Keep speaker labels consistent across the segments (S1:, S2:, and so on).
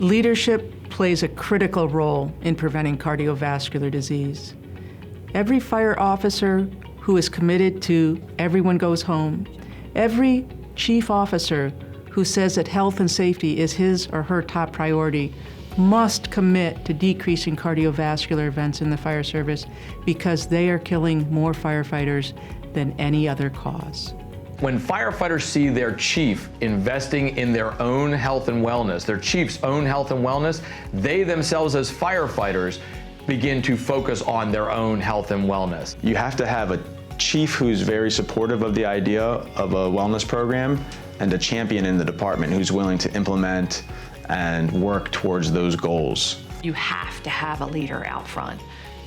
S1: Leadership plays a critical role in preventing cardiovascular disease. Every fire officer who is committed to everyone goes home, every chief officer who says that health and safety is his or her top priority must commit to decreasing cardiovascular events in the fire service because they are killing more firefighters than any other cause.
S2: When firefighters see their chief investing in their own health and wellness, their chief's own health and wellness, they themselves as firefighters begin to focus on their own health and wellness.
S3: You have to have a chief who's very supportive of the idea of a wellness program and a champion in the department who's willing to implement and work towards those goals.
S4: You have to have a leader out front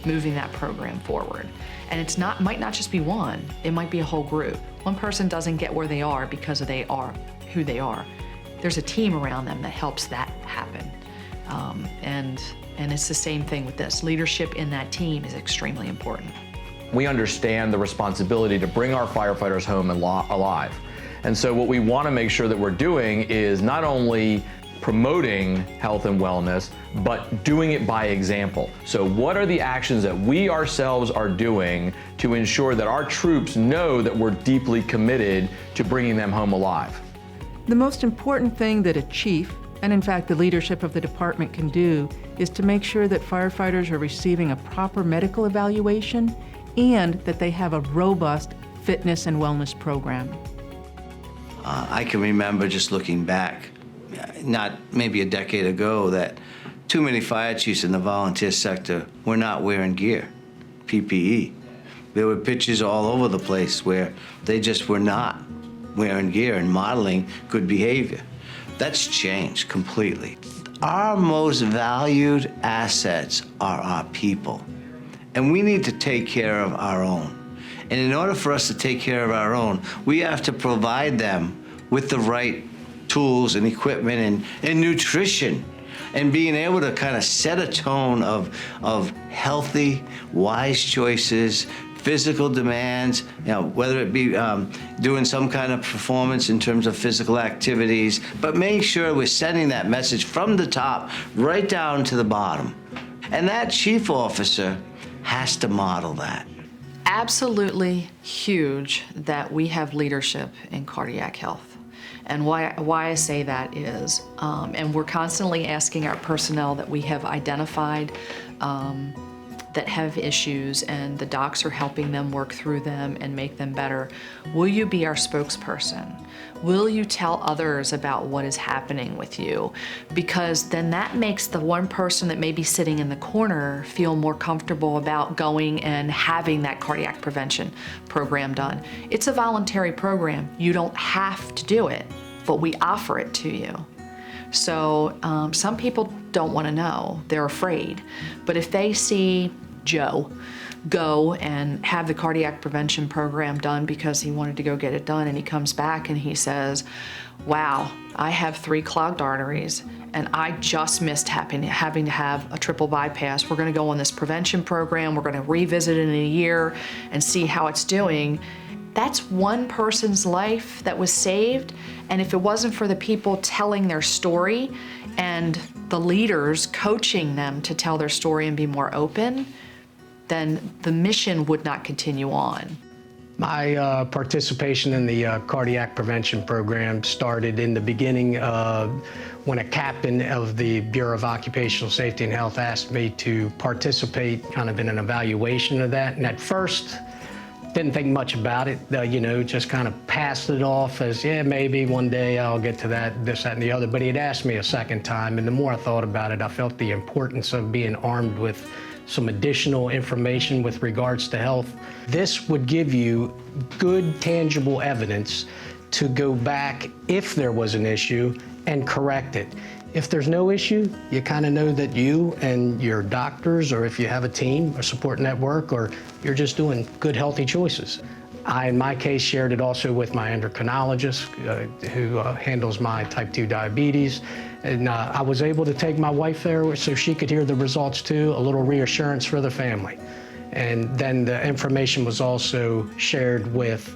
S4: moving that program forward. And it's might not just be one, it might be a whole group. One person doesn't get where they are because they are who they are. There's a team around them that helps that happen. And it's the same thing with this. Leadership in that team is extremely important.
S2: We understand the responsibility to bring our firefighters home alive. And so what we want to make sure that we're doing is not only promoting health and wellness, but doing it by example. So what are the actions that we ourselves are doing to ensure that our troops know that we're deeply committed to bringing them home alive?
S1: The most important thing that a chief, and in fact the leadership of the department, can do is to make sure that firefighters are receiving a proper medical evaluation and that they have a robust fitness and wellness program.
S5: I can remember just looking back, not maybe a decade ago, that too many fire chiefs in the volunteer sector were not wearing gear, PPE. There were pictures all over the place where they just were not wearing gear and modeling good behavior. That's changed completely. Our most valued assets are our people, and we need to take care of our own. And in order for us to take care of our own, we have to provide them with the right tools and equipment and nutrition, and being able to kind of set a tone of healthy, wise choices, physical demands, whether it be doing some kind of performance in terms of physical activities, but make sure we're sending that message from the top right down to the bottom. And that chief officer has to model that.
S4: Absolutely huge that we have leadership in cardiac health. And why I say that is, and we're constantly asking our personnel that we have identified that have issues, and the docs are helping them work through them and make them better. Will you be our spokesperson? Will you tell others about what is happening with you? Because then that makes the one person that may be sitting in the corner feel more comfortable about going and having that cardiac prevention program done. It's a voluntary program. You don't have to do it, but we offer it to you. So some people don't want to know, they're afraid. But if they see Joe go and have the cardiac prevention program done because he wanted to go get it done, and he comes back and he says, wow, I have 3 clogged arteries and I just missed having to have a triple bypass. We're going to go on this prevention program. We're going to revisit it in a year and see how it's doing. That's one person's life that was saved. And if it wasn't for the people telling their story and the leaders coaching them to tell their story and be more open, then the mission would not continue on.
S6: My participation in the cardiac prevention program started in the beginning when a captain of the Bureau of Occupational Safety and Health asked me to participate kind of in an evaluation of that. And at first, didn't think much about it, just kind of passed it off as, yeah, maybe one day I'll get to that, this, that, and the other. But he'd asked me a second time, and the more I thought about it, I felt the importance of being armed with some additional information with regards to health. This would give you good, tangible evidence to go back if there was an issue and correct it. If there's no issue, you kind of know that you and your doctors, or if you have a team, a support network, or you're just doing good, healthy choices. I, in my case, shared it also with my endocrinologist who handles my type 2 diabetes. And I was able to take my wife there so she could hear the results too, a little reassurance for the family. And then the information was also shared with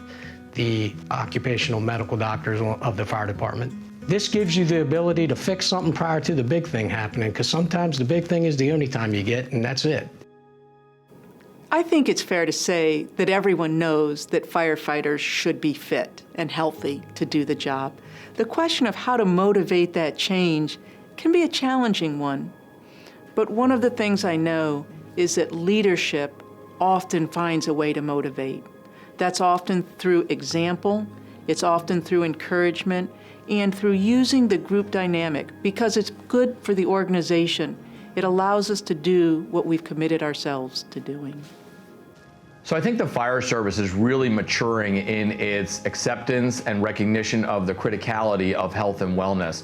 S6: the occupational medical doctors of the fire department. This gives you the ability to fix something prior to the big thing happening, because sometimes the big thing is the only time you get, and that's it.
S1: I think it's fair to say that everyone knows that firefighters should be fit and healthy to do the job. The question of how to motivate that change can be a challenging one. But one of the things I know is that leadership often finds a way to motivate. That's often through example, it's often through encouragement, and through using the group dynamic, because it's good for the organization. It allows us to do what we've committed ourselves to doing.
S2: So I think the fire service is really maturing in its acceptance and recognition of the criticality of health and wellness.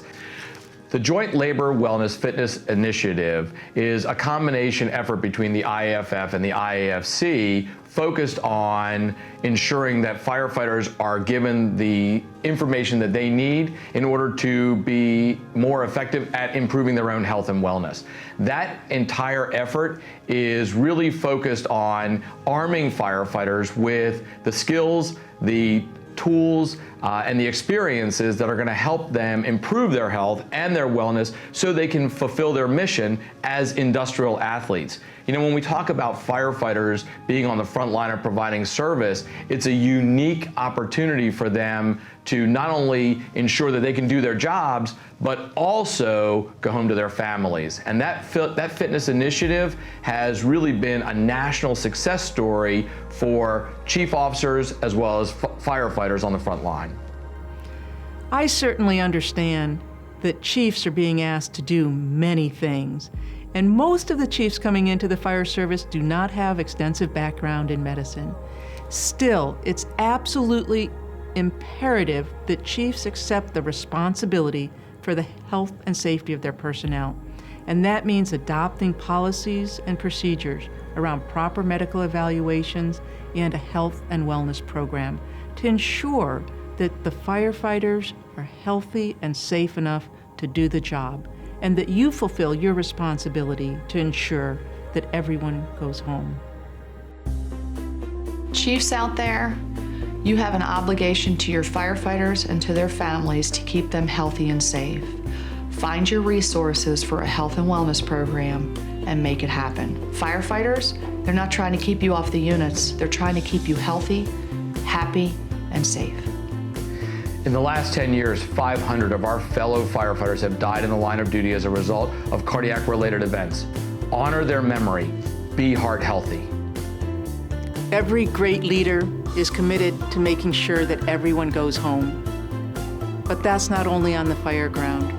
S2: The Joint Labor Wellness Fitness Initiative is a combination effort between the IAFF and the IAFC focused on ensuring that firefighters are given the information that they need in order to be more effective at improving their own health and wellness. That entire effort is really focused on arming firefighters with the skills, the tools, and the experiences that are going to help them improve their health and their wellness so they can fulfill their mission as industrial athletes. You know, when we talk about firefighters being on the front line of providing service, it's a unique opportunity for them to not only ensure that they can do their jobs, but also go home to their families. And that fitness initiative has really been a national success story for chief officers as well as firefighters on the front line.
S1: I certainly understand that chiefs are being asked to do many things, and most of the chiefs coming into the fire service do not have extensive background in medicine. Still, it's absolutely imperative that chiefs accept the responsibility for the health and safety of their personnel. And that means adopting policies and procedures around proper medical evaluations and a health and wellness program to ensure that the firefighters are healthy and safe enough to do the job, and that you fulfill your responsibility to ensure that everyone goes home.
S4: Chiefs out there, you have an obligation to your firefighters and to their families to keep them healthy and safe. Find your resources for a health and wellness program and make it happen. Firefighters, they're not trying to keep you off the units. They're trying to keep you healthy, happy, and safe.
S2: In the last 10 years, 500 of our fellow firefighters have died in the line of duty as a result of cardiac-related events. Honor their memory. Be heart healthy.
S1: Every great leader is committed to making sure that everyone goes home. But that's not only on the fire ground.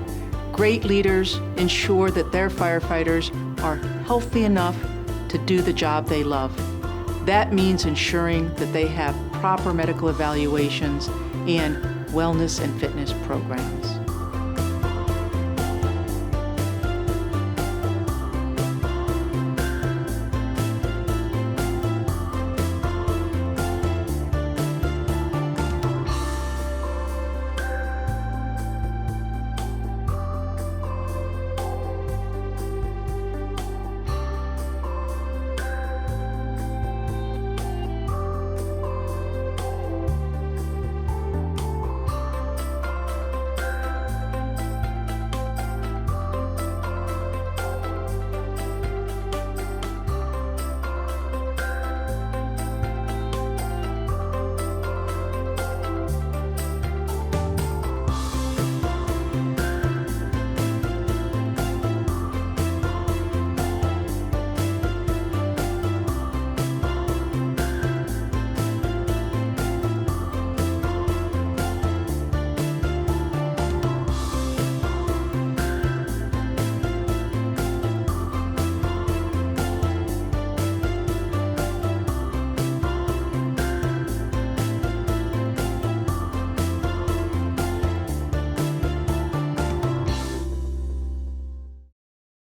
S1: Great leaders ensure that their firefighters are healthy enough to do the job they love. That means ensuring that they have proper medical evaluations and wellness and fitness programs.